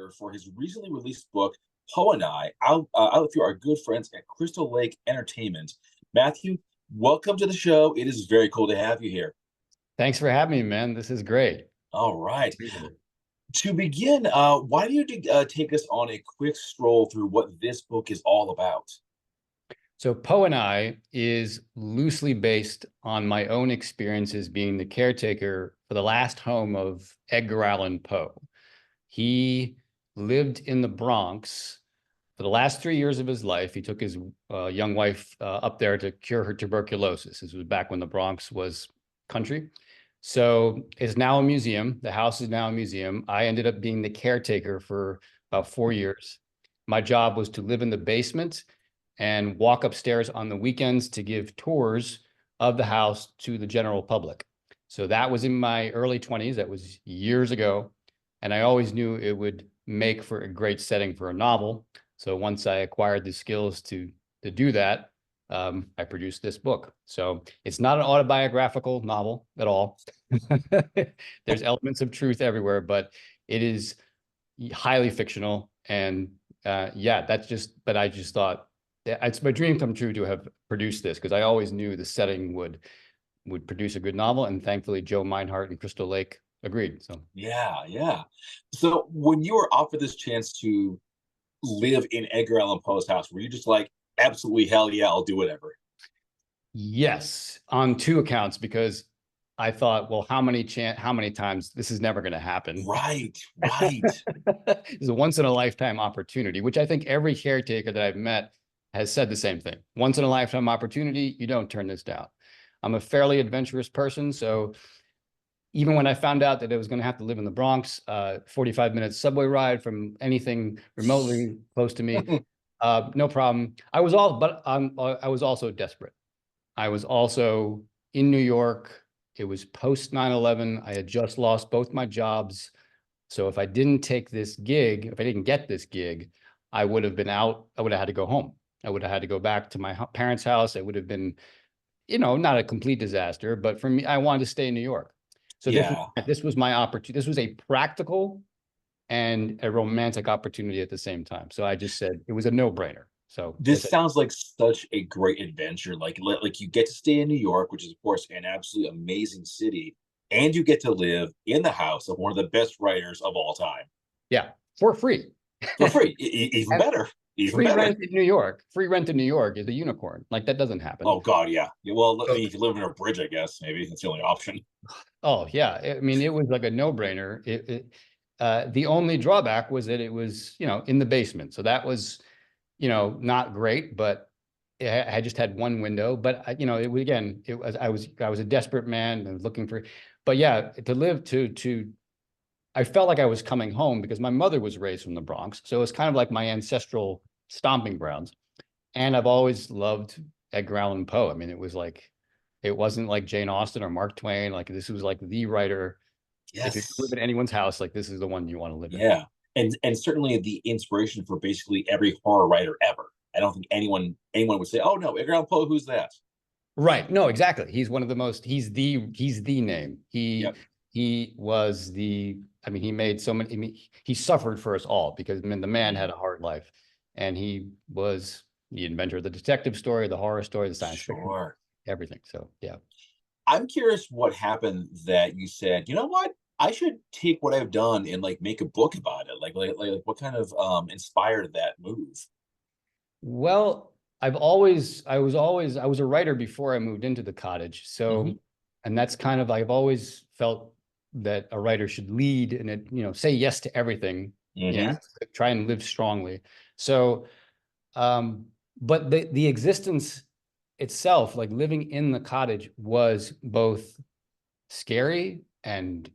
Mercier for his recently released book, Poe and I, out through our good friends at Crystal Lake Entertainment. Matthew, welcome to the show. It is very cool to have you here. Thanks for having me, man. This is great. All right. To begin, why don't you take us on a quick stroll through what this book is all about? So Poe and I is loosely based on my own experiences being the caretaker for the last home of Edgar Allan Poe. He lived in the Bronx for the last 3 years of his life. He took his young wife up there to cure her tuberculosis. This was back when the Bronx was country. So it's now a museum. The house is now a museum. I ended up being the caretaker for about 4 years. My job was to live in the basement and walk upstairs on the weekends to give tours of the house to the general public. So that was in my early 20s. That was years ago. And I always knew it would make for a great setting for a novel. So once I acquired the skills to do that, I produced this book. So it's not an autobiographical novel at all. There's elements of truth everywhere, but it is highly fictional. And yeah, but I just thought, it's my dream come true to have produced this, because I always knew the setting would produce a good novel, and thankfully Joe Meinhardt and Crystal Lake agreed. So Yeah. So when you were offered this chance to live in Edgar Allan Poe's house, were you just like, absolutely, hell yeah, I'll do whatever? yes, on two accounts, because I thought, well, how many times this is never going to happen? Right. It's a once in a lifetime opportunity, which I think every caretaker that I've met has said the same thing. Once in a lifetime opportunity, you don't turn this down. I'm a fairly adventurous person, so even when I found out that I was going to have to live in the Bronx, 45-minute subway ride from anything remotely close to me, no problem. I was also desperate. I was also in New York. It was post 9/11. I had just lost both my jobs. So if I didn't take this gig, if I didn't get this gig, I would have been out. I would have had to go home. I would have had to go back to my parents' house. It would have been, not a complete disaster, but for me, I wanted to stay in New York. So Yeah. this was my opportunity. This was a practical and a romantic opportunity at the same time. So I just said it was a no-brainer. So This sounds like such a great adventure. Like you get to stay in New York, which is of course an absolutely amazing city, and you get to live in the house of one of the best writers of all time yeah, for free. for free. Even And better. Even free better. rent in New York. Free rent in New York is a unicorn. Like, that doesn't happen. Oh God, yeah. Well, I So, mean, if you live under a bridge, I guess maybe that's the only option. oh yeah, I mean, it was like a no-brainer. The only drawback was that it was, in the basement. So that was, not great, but I just had one window. But it was, again, I was a desperate man and looking for, but yeah, I felt like I was coming home because my mother was raised from the Bronx. So it was kind of like my ancestral stomping grounds. And I've always loved Edgar Allan Poe. I mean, it wasn't like Jane Austen or Mark Twain. Like, this was like the writer. If you live Yes. in anyone's house, like, this is the one you want to live in. Yeah. And certainly the inspiration for basically every horror writer ever. I don't think anyone would say, "Oh no, Edgar Allan Poe, who's that?" Right. No, exactly. He's one of the most, he's the name. Yep. He was I mean, he made so many, I mean, he suffered for us all, because I mean, the man had Mhm. a hard life, and he was the inventor of the detective story, the horror story, the science fiction, Sure. everything. So yeah. I'm curious what happened that you said, you know what? I should take what I've done and like make a book about it. Like what kind of inspired that move? Well, I was a writer before I moved into the cottage. Hmm. So, and that's kind of, I've always felt that a writer should lead and, say yes to everything, Hmm. try and live strongly. So, um, but the existence itself, like living in the cottage, was both scary and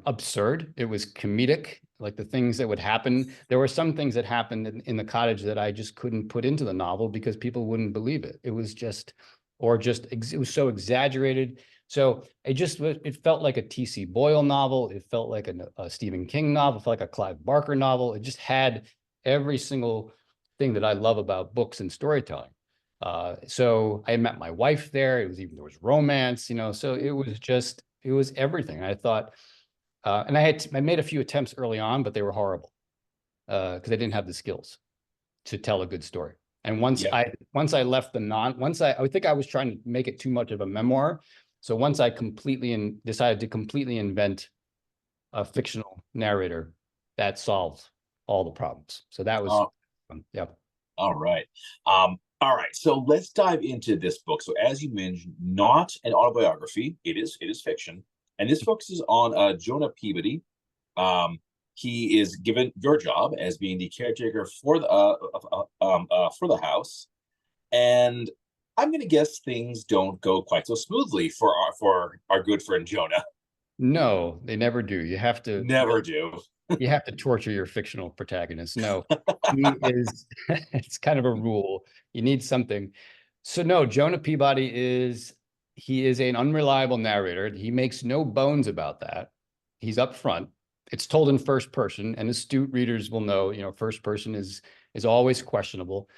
absurd. It was comedic, like the things that would happen. There were some things that happened in the cottage that I just couldn't put into the novel because people wouldn't believe it. It was just, it was so exaggerated. So it felt like a T.C. Boyle novel. It felt like a Stephen King novel. It felt like a Clive Barker novel. It just had every single thing that I love about books and storytelling. So I met my wife there. There was romance, so it was everything. I thought, and I made a few attempts early on, but they were horrible. because I didn't have the skills to tell a good story. And Yeah. once I left the I think I was trying to make it too much of a memoir. So once I decided to completely invent a fictional narrator, that solved all the problems. So that was Oh, fun. Yeah. all right. All right. So let's dive into this book. So as you mentioned, not an autobiography. It is fiction, and this focuses on Jonah Peabody. Um, he is given your job as being the caretaker for the house, and I'm going to guess things don't go quite so smoothly for our good friend Jonah. No, they never do. Never do. You have to torture your fictional protagonist. No, he is, it's kind of a rule. You need something. So no, Jonah Peabody he is an unreliable narrator. He makes no bones about that. He's upfront. It's told in first person, and astute readers will know, first person is always questionable.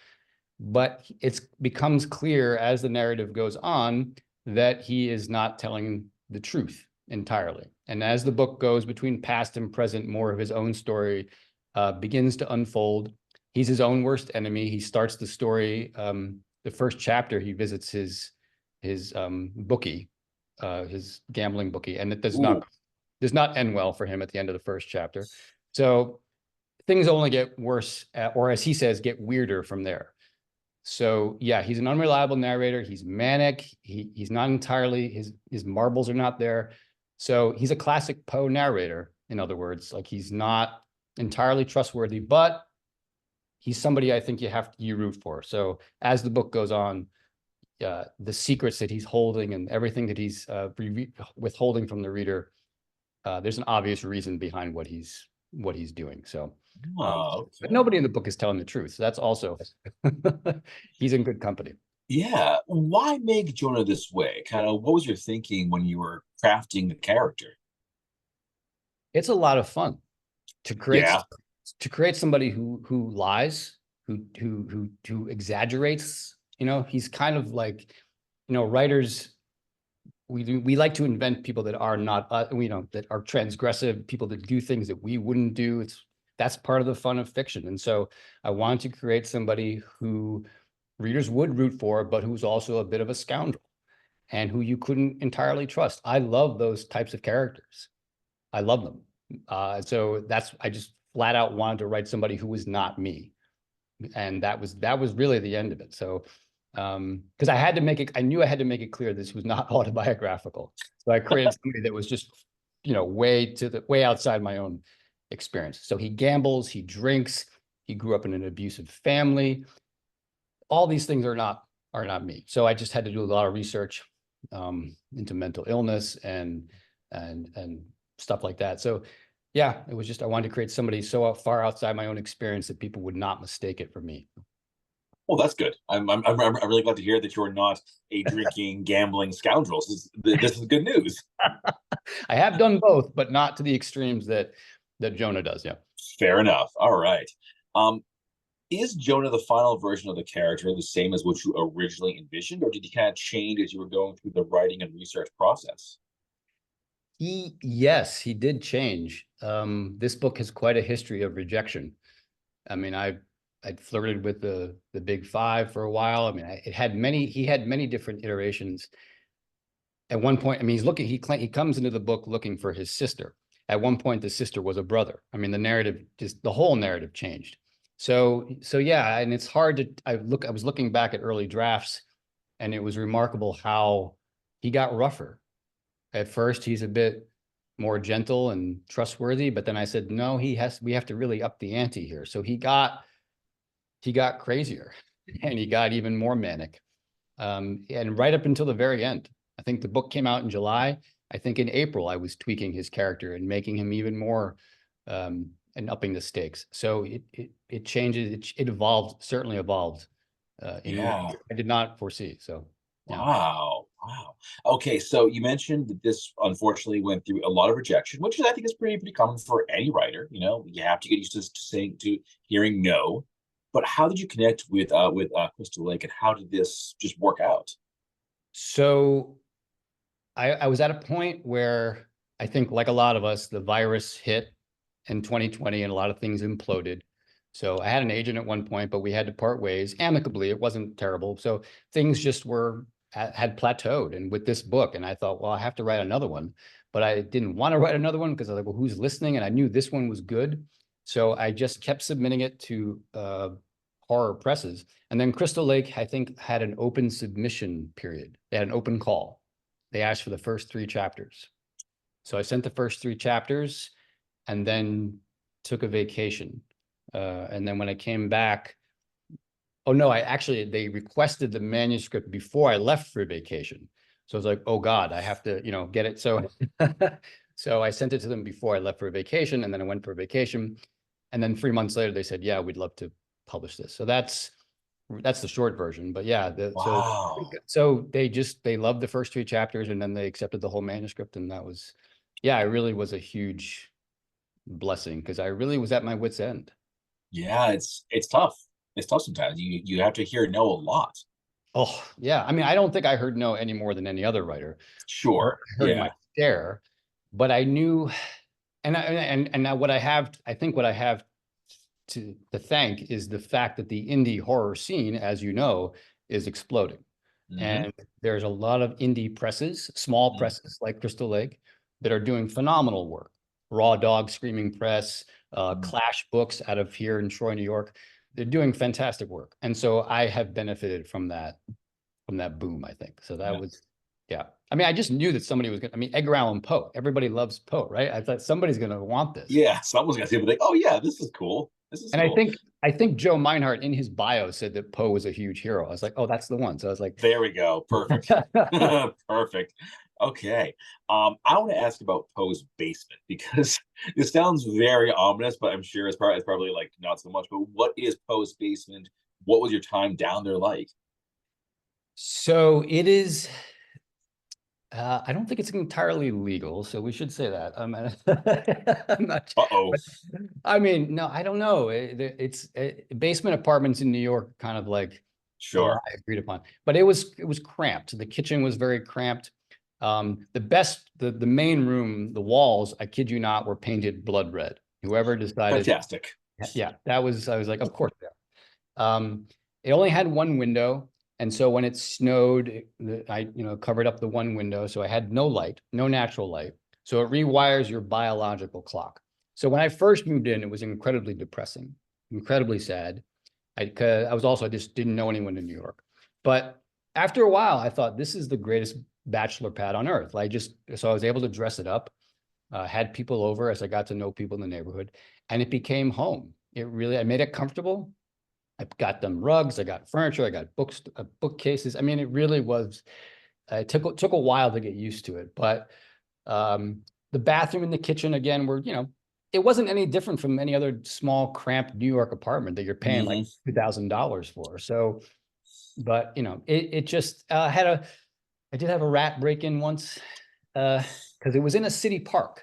But it becomes clear as the narrative goes on that he is not telling the truth entirely. And as the book goes between past and present, more of his own story begins to unfold. He's his own worst enemy. He starts the story. The first chapter, he visits his bookie, his gambling bookie, and it does Ooh. not end well for him at the end of the first chapter. So things only get worse, or as he says, get weirder from there. So yeah, he's an unreliable narrator. He's manic. He's not entirely, his marbles are not there. So he's a classic Poe narrator, in other words. Like, he's not entirely trustworthy, but he's somebody I think you root for. So as the book goes on, the secrets that he's holding and everything that he's withholding from the reader, there's an obvious reason behind what he's doing. So, Oh, but okay. nobody in the book is telling the truth. So that's also, he's in good company. Yeah. Why make Jonah this way? Kind of what was your thinking when you were crafting the character? It's a lot of fun to Yeah. create somebody who lies, who exaggerates. He's kind of like, writers. We like to invent people that are not, that are transgressive, people that do things that we wouldn't do. That's part of the fun of fiction. And so I wanted to create somebody who readers would root for, but who's also a bit of a scoundrel and who you couldn't entirely trust. I love those types of characters. I love them. So I just flat out wanted to write somebody who was not me. And that was really the end of it. So, because I knew I had to make it clear this was not autobiographical. So I created somebody that was just, way outside my own experience. So he gambles, he drinks, he grew up in an abusive family. All these things are not me. So I just had to do a lot of research into mental illness and stuff like that. So yeah, it was just, I wanted to create somebody so far outside my own experience that people would not mistake it for me. Well, that's good. I'm really glad to hear that you're not a drinking, gambling scoundrel. This is good news. I have done both, but not to the extremes that Jonah does. Yeah. Fair enough. All right. Um, is Jonah the final version of the character the same as what you originally envisioned, or did he kind of change as you were going through the writing and research process? Yes, he did change. This book has quite a history of rejection. I mean, I'd flirted with the big five for a while. I mean, he had many different iterations. At one point, I mean, he comes into the book looking for his sister. At one point, the sister was a brother. I mean, the whole narrative changed. So yeah, and it's hard to, I was looking back at early drafts, and it was remarkable how he got rougher. At first, he's a bit more gentle and trustworthy, but then I said, no, we have to really up the ante here. So he got crazier and he got even more manic. And right up until the very end, I think the book came out in July. I think in April, I was tweaking his character and making him even more, and upping the stakes. So it changes, it evolved, certainly evolved in ways Yeah. I did not foresee. So yeah. Wow. Wow. Okay, so you mentioned that this unfortunately went through a lot of rejection, which I think is pretty common for any writer. You have to get used to saying to hearing no. But how did you connect with Crystal Lake, and how did this just work out? So I was at a point where I think, like a lot of us, the virus hit in 2020 and a lot of things imploded. So I had an agent at one point, but we had to part ways amicably. It wasn't terrible. So things just had plateaued. And with this book, and I thought, well, I have to write another one, but I didn't want to write another one because I was like, well, who's listening? And I knew this one was good. So I just kept submitting it to horror presses. And then Crystal Lake, I think, had an open submission period. They had an open call. They asked for the first 3 chapters. So I sent the first 3 chapters and then took a vacation. And then when I came back, oh no, they requested the manuscript before I left for vacation. So I was like, oh God, I have to, get it. So, so I sent it to them before I left for vacation, and then I went for vacation. And then 3 months later, they said, yeah, we'd love to publish this. So that's the short version. But yeah, Wow. so they loved the first 3 chapters, and then they accepted the whole manuscript. And that was, yeah, it really was a huge blessing because I really was at my wit's end. Yeah, it's tough. It's tough sometimes. You have to hear no a lot. Oh, yeah. I mean, I don't think I heard no any more than any other writer. Sure. I heard Yeah. my share, but I knew, and now what I have to thank is the fact that the indie horror scene, as you know, is exploding. And there's a lot of indie presses, small presses like Crystal Lake, that are doing phenomenal work. Raw Dog Screaming Press, Clash Books out of here in Troy, New York. They're doing fantastic work. And so I have benefited from that boom, I think. So that was, yeah. I mean, I just knew that somebody was going to, I mean, Edgar Allan Poe, everybody loves Poe, right? I thought somebody's going to want this. Yeah, someone's gonna say, like, oh yeah, this is cool. This is And cool. I think Joe Meinhardt in his bio said that Poe was a huge hero. I was like, oh, that's the one. So I was like, there we go. Perfect. Perfect. Okay. I want to ask about Poe's basement because this sounds very ominous, but I'm sure it's probably like not so much. But what is Poe's basement? What was your time down there like? So it is. I don't think it's entirely legal, so we should say that. I'm not. Uh-oh. I mean, no, I don't know. It's basement apartments in New York, kind of like the lie Sure. agreed upon. But it was cramped. The kitchen was very cramped. The main room, the walls, I kid you not, were painted blood red. Whoever decided, Fantastic. yeah, I was like, of course. It only had one window. And so when it snowed, I covered up the one window. So I had no light, no natural light. So it rewires your biological clock. So when I first moved in, it was incredibly depressing, incredibly sad. I just didn't know anyone in New York. But after a while, I thought this is the greatest bachelor pad on earth. So I was able to dress it up, had people over as I got to know people in the neighborhood, and it became home. I made it comfortable. I got them rugs, I got furniture, I got books, bookcases. I mean, it really was, it took a while to get used to it, but the bathroom and the kitchen again were, it wasn't any different from any other small cramped New York apartment that you're paying like $2,000 for. So, but it just I did have a rat break in once because it was in a city park.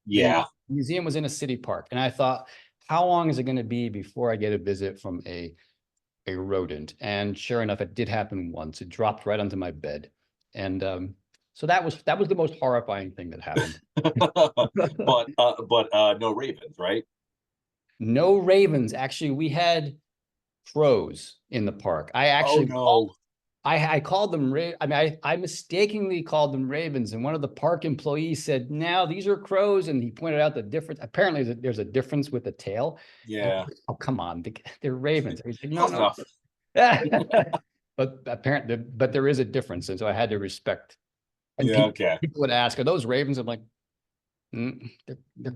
Yeah. The museum was in a city park, and I thought, how long is it going to be before I get a visit from a rodent? And sure enough, it did happen once. It dropped right onto my bed. And so that was the most horrifying thing that happened. but no ravens, right? No ravens. Actually, we had crows in the park. I called them I mistakenly called them ravens, and one of the park employees said, "Now these are crows," and he pointed out the difference. Apparently, there's a difference with the tail. Yeah. Like, oh, come on, they're ravens. He's like, Close no. But there is a difference, and so I had to respect. And people would ask, "Are those ravens?" I'm like, they're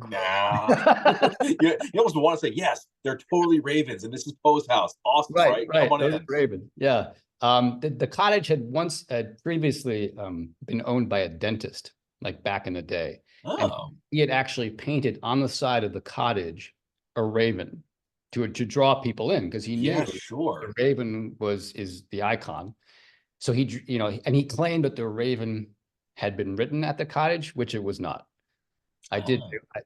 nah. you almost want to say, yes, they're totally ravens, and this is Poe's house. Awesome, right? Come on those in. Ravens, yeah. The cottage had previously been owned by a dentist, like back in the day. And he had actually painted on the side of the cottage a raven to draw people in, because he knew the raven is the icon. So he claimed that the raven had been written at the cottage, which it was not. It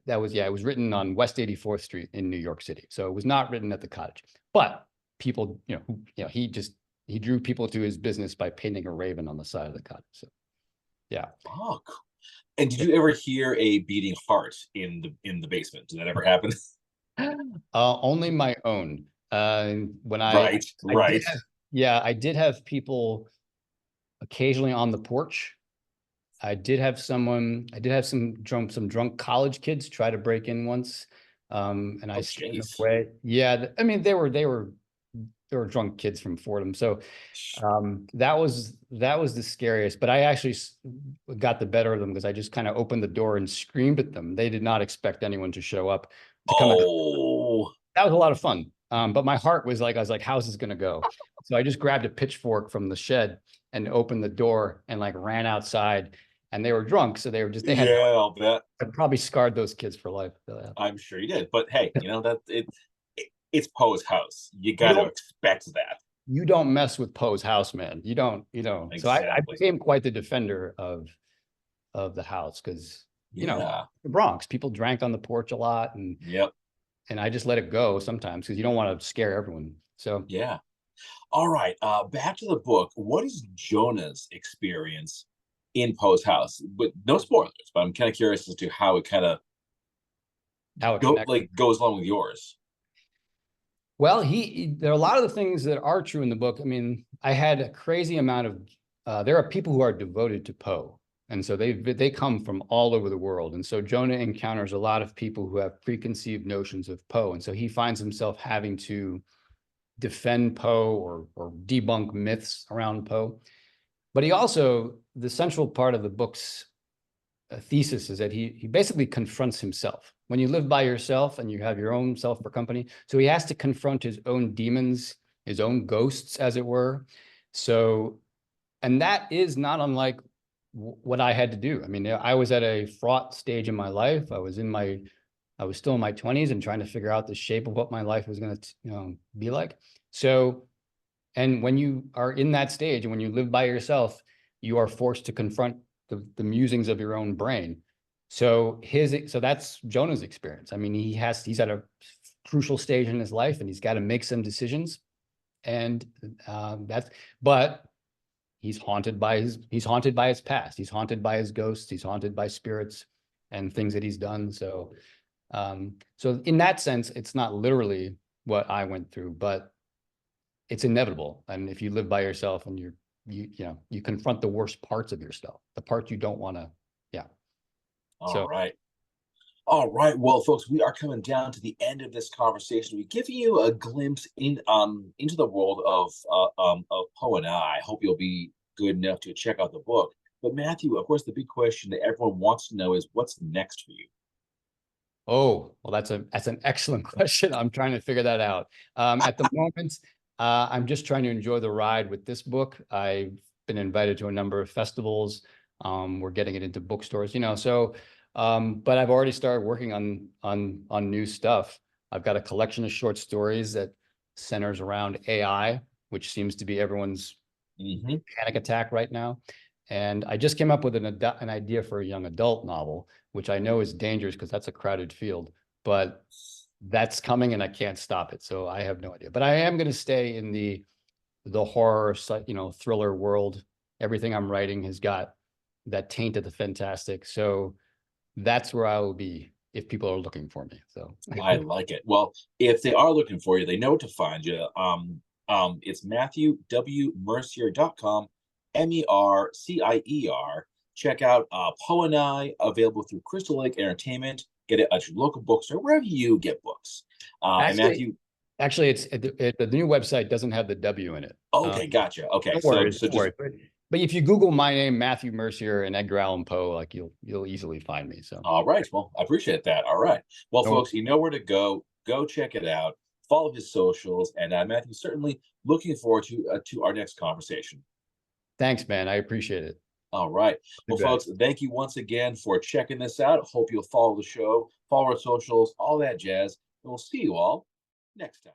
was written on West 84th Street in New York City. So it was not written at the cottage. But people, he drew people to his business by painting a raven on the side of the cottage. So, yeah. Oh, cool. And did you ever hear a beating heart in the basement? Did that ever happen? Only my own. When Right, I did right. have, yeah, I did have people occasionally on the porch. I did have some drunk college kids try to break in once. And I Oh, scared them jeez. away. Yeah, I mean, they were drunk kids from Fordham. So that was the scariest, but I actually got the better of them because I just kind of opened the door and screamed at them. They did not expect anyone to show up to come out. Oh, That was a lot of fun. But my heart was like, I was like, how's this gonna go? So I just grabbed a pitchfork from the shed and opened the door and like ran outside. And they were drunk, so they had yeah, I'll bet. I probably scarred those kids for life. I'm sure you did. But hey, that it's Poe's house. You You got to don't expect that. you don't mess with Poe's house, man. You don't. So I Exactly. became quite the defender of the house because Yeah. the Bronx, people drank on the porch a lot, Yep. and I just let it go sometimes because you don't want to scare everyone. So Yeah. All right. Back to the book. What is Jonah's experience in Poe's house? But no spoilers. But I'm kind of curious as to how it kind of how it connects. goes along with yours. Well, there are a lot of the things that are true in the book. I mean, I had a crazy amount of there are people who are devoted to Poe. And so they come from all over the world. And so Jonah encounters a lot of people who have preconceived notions of Poe. And so he finds himself having to defend Poe or debunk myths around Poe. But he also, the central part of the book's thesis is that he basically confronts himself. When you live by yourself and you have your own self for company, so he has to confront his own demons, his own ghosts, as it were. So, and that is not unlike what I had to do. I mean, I was at a fraught stage in my life. I was still in my 20s and trying to figure out the shape of what my life was going to, be like. So, and when you are in that stage and when you live by yourself, you are forced to confront the musings of your own brain. So that's Jonah's experience. I mean, he's at a crucial stage in his life and he's got to make some decisions. And but he's haunted by his past. He's haunted by his ghosts. He's haunted by spirits and things that he's done. So in that sense, it's not literally what I went through, but it's inevitable. And if you live by yourself and you confront the worst parts of yourself, the parts you don't want to, yeah. All So right. All right. Well, folks, we are coming down to the end of this conversation. We give you a glimpse into the world of Poe and I. Hope you'll be good enough to check out the book. But Matthew, of course, the big question that everyone wants to know is what's next for you? Oh, well, that's an excellent question. I'm trying to figure that out. At the moment, I'm just trying to enjoy the ride with this book. I've been invited to a number of festivals. We're getting it into bookstores, so but I've already started working on new stuff. I've got a collection of short stories that centers around AI, which seems to be everyone's panic attack right now. And I just came up with an idea for a young adult novel, which I know is dangerous because that's a crowded field, but that's coming and I can't stop it. So I have no idea. But I am going to stay in the horror, thriller world. Everything I'm writing has got that taint of the fantastic. So that's where I will be if people are looking for me. So I like it. Well, if they are looking for you, they know to find you. It's MatthewWMercier.com, Mercier. Check out Poe and I, available through Crystal Lake Entertainment. Get it at your local bookstore, wherever you get books. And actually, Matthew, actually, the new website doesn't have the W in it. okay, gotcha. Okay, Don't worry, so don't just worry. But if you Google my name, Matthew Mercier and Edgar Allan Poe, like you'll easily find me. So all right. Well, I appreciate that. All right. Well, no, folks, you know where to go. Go check it out. Follow his socials, and Matthew, certainly looking forward to our next conversation. thanks, man. I appreciate it. All right. You Well, bet. folks, thank you once again for checking this out. Hope you'll follow the show, follow our socials, all that jazz. And we'll see you all next time.